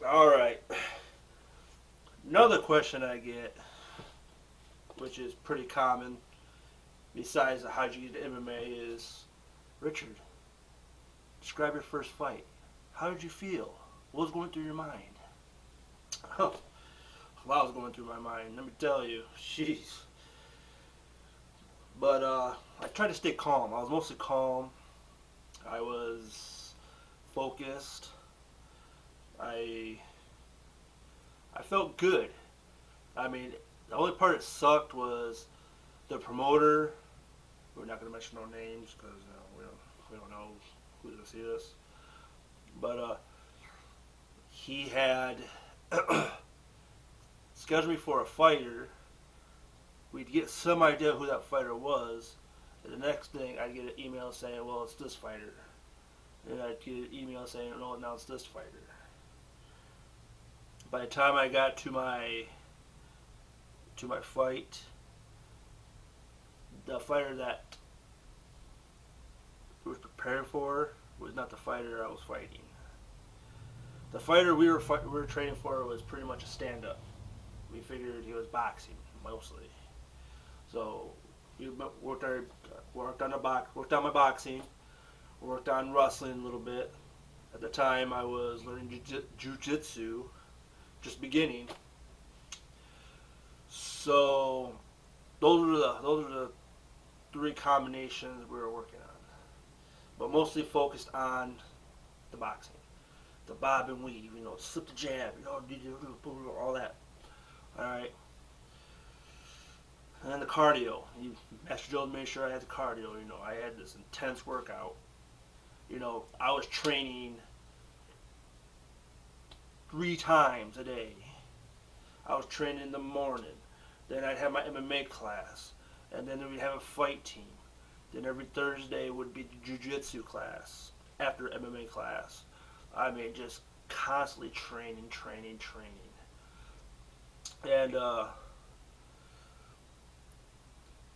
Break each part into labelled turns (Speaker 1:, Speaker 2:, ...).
Speaker 1: All right. Another question I get, which is pretty common, besides the how'd you get into MMA, is Richard, describe your first fight. How did you feel? What was going through your mind? Huh. What was going through my mind? Let me tell you. Jeez. But I tried to stay calm. I was mostly calm. I was focused. I I felt good. I mean, the only part that sucked was the promoter. We're not going to mention no names because we don't know who's going to see this. But he had scheduled me for a fighter. We'd get some idea who that fighter was. And the next thing, I'd get an email saying, "Well, it's this fighter." And I'd get an email saying, "No, now it's this fighter." By the time I got to my fight, the fighter that I was prepared for was not the fighter I was fighting. The fighter we were training for was pretty much a stand-up. We figured he was boxing mostly, so we worked on my boxing, worked on wrestling a little bit. At the time, I was learning jiu-jitsu, just beginning. So those are the three combinations we were working on, but mostly focused on the boxing, the bob and weave, slip the jab, all that. All right, and then the cardio. Master Joe made sure I had the cardio. I had this intense workout. I was training 3 times a day. I was training in the morning. Then I'd have my MMA class, and then we'd have a fight team. Then every Thursday would be the jiu-jitsu class after MMA class. I mean, just constantly training. And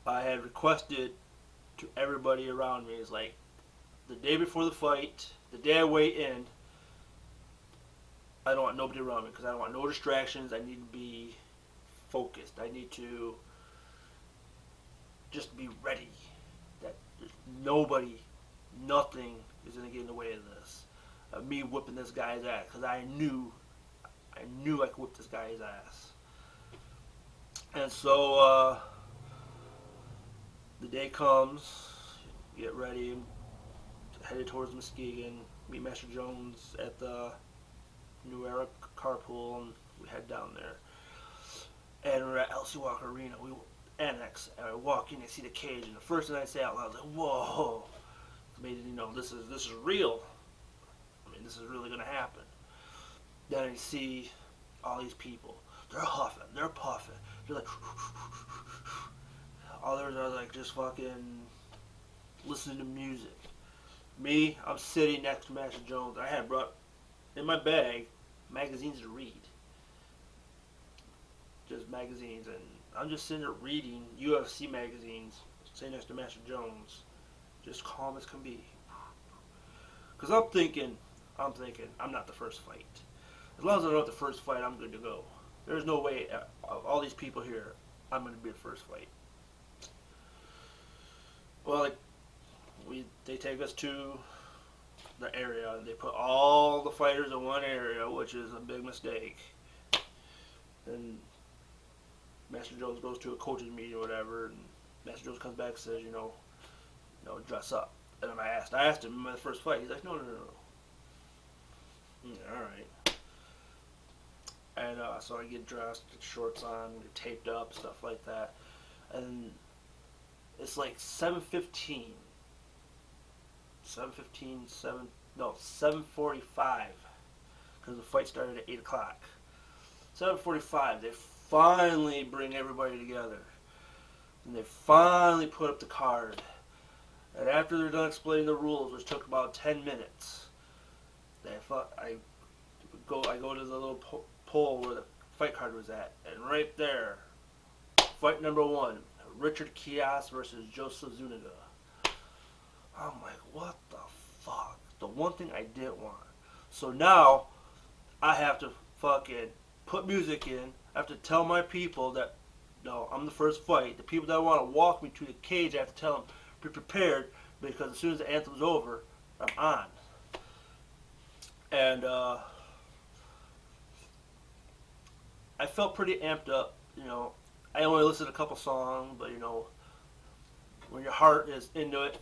Speaker 1: I had requested to everybody around me, is like, the day before the fight, the day I weigh in, I don't want nobody around me because I don't want no distractions. I need to be focused. I need to just be ready. That there's nobody, nothing is going to get in the way of this. Me whipping this guy's ass, because I knew I could whip this guy's ass. And so the day comes, get ready, headed towards Muskegon, meet Master Jones at the New Era carpool, and we head down there. And we're at LC Walker Arena. We annex, and I walk in and see the cage, and the first thing I say out loud is like, "Whoa!" This is real. I mean, this is really gonna happen. Then I see all these people. They're huffing, they're puffing, they're like, others are like just fucking listening to music. Me, I'm sitting next to Master Jones. I had brought in my bag magazines to read. Just magazines, and I'm just sitting there reading UFC magazines, sitting next to Master Jones, just calm as can be. Because I'm thinking, I'm not the first fight. As long as I'm not the first fight, I'm good to go. There's no way, of all these people here, I'm going to be the first fight. Well, they take us to the area, and they put all the fighters in one area, which is a big mistake. And Master Jones goes to a coach's meeting or whatever, and Master Jones comes back and says, dress up. And then I asked him in my first fight. He's like, no. All right. And so I get dressed, get shorts on, get taped up, stuff like that. And it's like 7:15. 7:45. Because the fight started at 8 o'clock. 7:45, they finally bring everybody together. And they finally put up the card. And after they're done explaining the rules, which took about 10 minutes, I go to the little pole where the fight card was at. And right there, fight number 1, Richard Quijas versus Joseph Zuniga. I'm like, what the fuck? The one thing I didn't want. So now, I have to fucking put music in. I have to tell my people that, no, I'm the first fight. The people that want to walk me to the cage, I have to tell them, be prepared, because as soon as the anthem's over, I'm on. And I felt pretty amped up. I only listened to a couple songs, but when your heart is into it,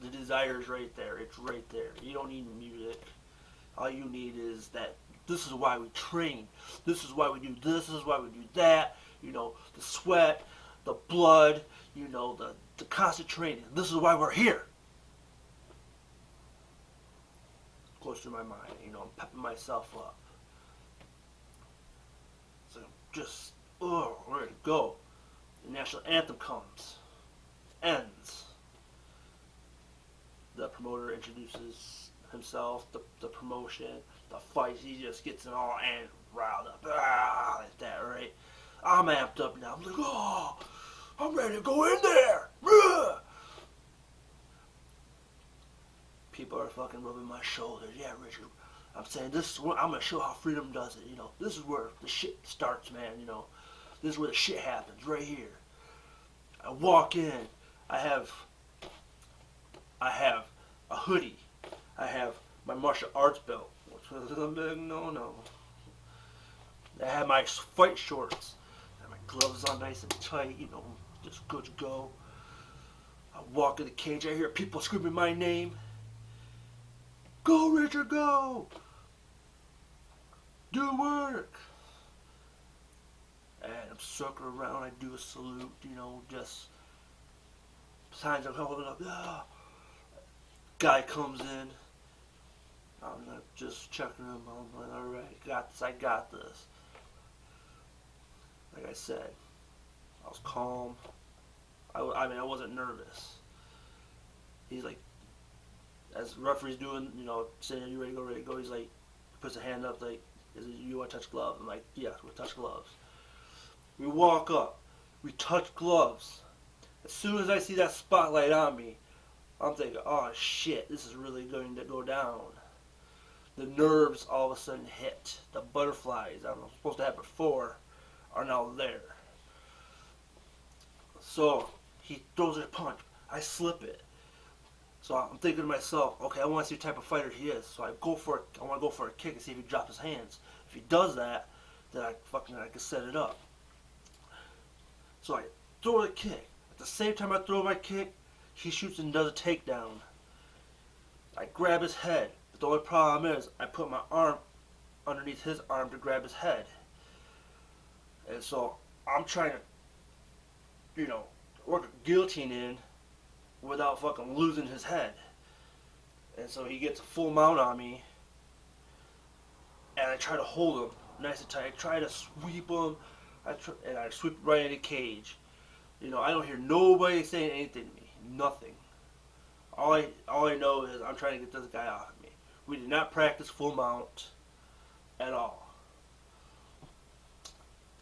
Speaker 1: the desire is right there. It's right there. You don't need music. All you need is that. This is why we train. This is why we do this. This is why we do that. The sweat, the blood, the constant training. This is why we're here. Goes through my mind. I'm pepping myself up. So just, ready to go. The national anthem comes. Ends. The promoter introduces himself, the promotion, the fight. He just gets it all and riled up. Like that, right? I'm amped up now. I'm like, I'm ready to go in there. People are fucking rubbing my shoulders. Yeah, Richard. I'm saying this is where I'm gonna show how freedom does it. This is where the shit starts, man. This is where the shit happens, right here. I walk in. I have a hoodie. I have my martial arts belt, which was a big no. I have my fight shorts. I have my gloves on nice and tight, just good to go. I walk in the cage. I hear people screaming my name. Go, Richard, go! Do work! And I'm circling around. I do a salute, just signs of holding up. Guy comes in. I'm not just checking him. I'm like, alright, I got this. Like I said, I was calm. I wasn't nervous. He's like, as the referee's doing, saying, you ready to go, he's like, puts a hand up, like, you want to touch gloves? I'm like, yeah, we'll touch gloves. We walk up. We touch gloves. As soon as I see that spotlight on me, I'm thinking, oh shit, this is really going to go down. The nerves all of a sudden hit. The butterflies I was supposed to have before are now there. So he throws a punch. I slip it. So I'm thinking to myself, okay, I want to see what type of fighter he is. So I want to go for a kick and see if he drops his hands. If he does that, then I can set it up. So I throw the kick. At the same time I throw my kick, he shoots and does a takedown. I grab his head. But the only problem is I put my arm underneath his arm to grab his head. And so I'm trying to, work a guillotine in without fucking losing his head. And so he gets a full mount on me. And I try to hold him nice and tight. I try to sweep him. And I sweep right in the cage. I don't hear nobody saying anything to me. Nothing. All I know is I'm trying to get this guy off of me. We did not practice full mount at all.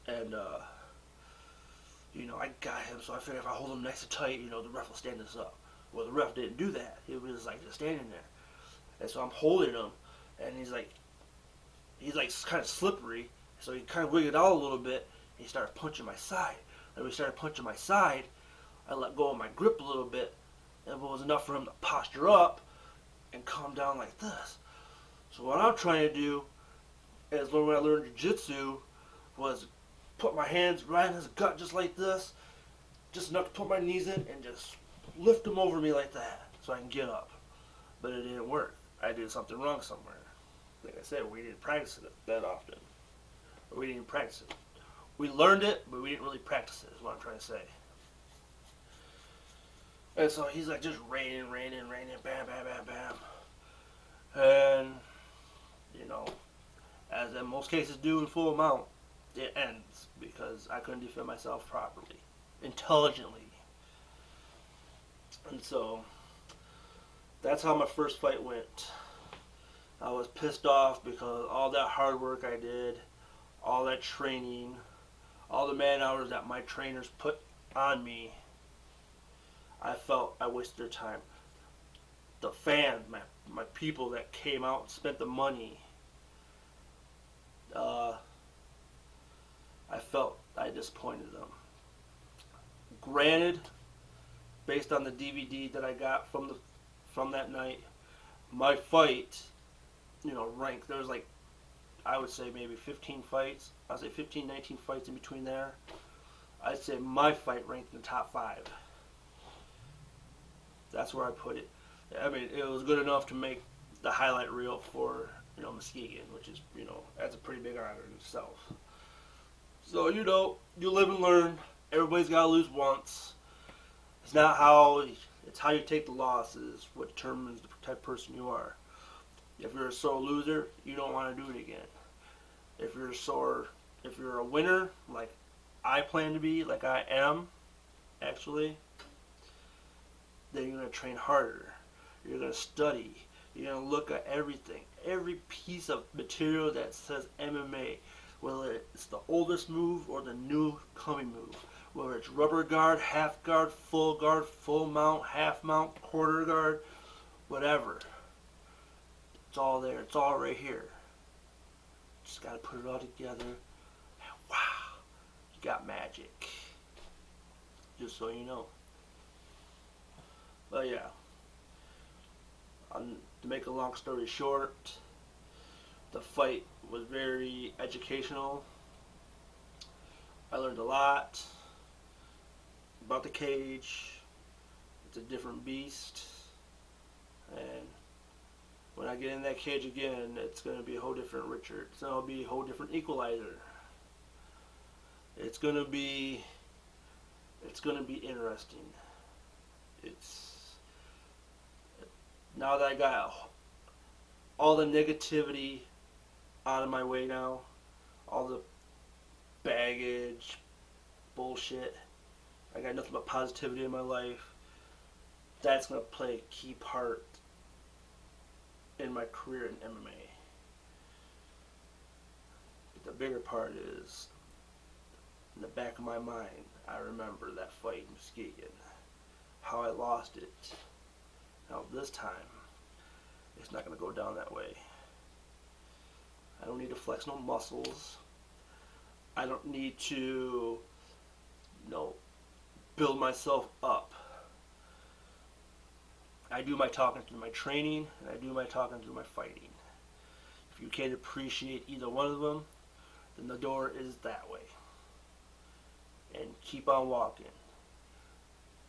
Speaker 1: And, I got him, so I figured if I hold him nice and tight, the ref will stand us up. Well, the ref didn't do that. He was like just standing there. And so I'm holding him, and he's like kind of slippery, so he kind of wiggled out a little bit, and he started punching my side. And when he started punching my side, I let go of my grip a little bit, and it was enough for him to posture up and come down like this. So what I'm trying to do is when I learned jiu-jitsu was put my hands right in his gut just like this, just enough to put my knees in and just lift him over me like that so I can get up. But it didn't work. I did something wrong somewhere. Like I said, we didn't practice it that often. We didn't practice it. We learned it, but we didn't really practice it, is what I'm trying to say. And so he's like just raining, bam, bam, bam, bam. And, as in most cases do in full mount, it ends because I couldn't defend myself properly, intelligently. And so that's how my first fight went. I was pissed off because all that hard work I did, all that training, all the man hours that my trainers put on me, I felt I wasted their time. The fans, my people that came out and spent the money, I disappointed them. Granted, based on the DVD that I got from that night, my fight, ranked. There was like, I would say maybe 15 fights. I would say 15, 19 fights in between there. I'd say my fight ranked in the top 5. That's where I put it. I mean, it was good enough to make the highlight reel for, Muskegon, which is, that's a pretty big honor in itself. So, you live and learn. Everybody's got to lose once. It's how you take the losses what determines the type of person you are. If you're a sore loser, you don't want to do it again. If you're a winner, like I plan to be, like I am, actually, then you're going to train harder. You're going to study. You're going to look at everything. Every piece of material that says MMA, whether it's the oldest move or the new coming move. Whether it's rubber guard, half guard, full mount, half mount, quarter guard, whatever. It's all there. It's all right here. Just got to put it all together. And wow, you got magic. Just so you know. But yeah, to make a long story short, the fight was very educational. I learned a lot about the cage. It's a different beast, and when I get in that cage again, it's going to be a whole different Richard. It's going to be a whole different Equalizer. It's going to be interesting. Now that I got all the negativity out of my way now, all the baggage, bullshit, I got nothing but positivity in my life. That's going to play a key part in my career in MMA. But the bigger part is, in the back of my mind, I remember that fight in Muskegon, how I lost it. Now this time, it's not going to go down that way. I don't need to flex no muscles. I don't need to, build myself up. I do my talking through my training, and I do my talking through my fighting. If you can't appreciate either one of them, then the door is that way. And keep on walking.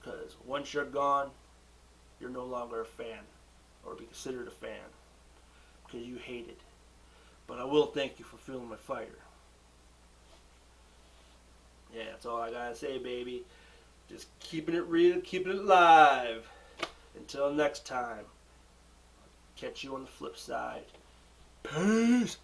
Speaker 1: Because once you're gone, you're no longer a fan, or be considered a fan, because you hate it. But I will thank you for feeling my fire. Yeah, that's all I gotta say, baby. Just keeping it real, keeping it live. Until next time, catch you on the flip side. Peace.